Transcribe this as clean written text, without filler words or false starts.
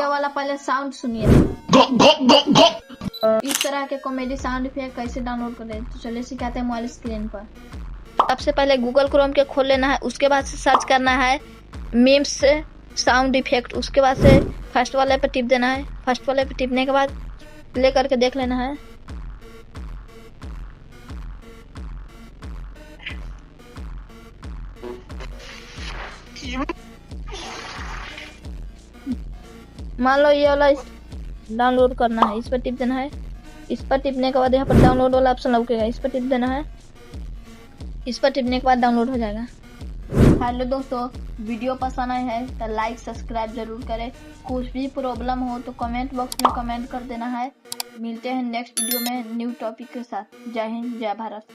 ये वाला पहले साउंड सुनिए। इस तरह के कॉमेडी साउंड इफेक्ट कैसे डाउनलोड करें, तो चलिए सिखाते हैं मोबाइल स्क्रीन पर। सबसे पहले गूगल क्रोम के खोल लेना है, उसके बाद से सर्च करना है मीम्स साउंड इफेक्ट। उसके बाद से फर्स्ट वाले पे टिप देना है। फर्स्ट वाले पे टिपने के बाद प्ले करके देख लेना है। मान लो ये वाला डाउनलोड करना है, इस पर टिप देना है। इस पर टिपने के बाद यहाँ पर डाउनलोड वाला ऑप्शन लगेगा, इस पर टिप देना है। इस पर टिपने के बाद डाउनलोड हो जाएगा। हेलो दोस्तों, वीडियो पसंद आए है तो लाइक सब्सक्राइब जरूर करें। कुछ भी प्रॉब्लम हो तो कमेंट बॉक्स में कमेंट कर देना है। मिलते हैं नेक्स्ट वीडियो में न्यू टॉपिक के साथ। जय हिंद, जय भारत।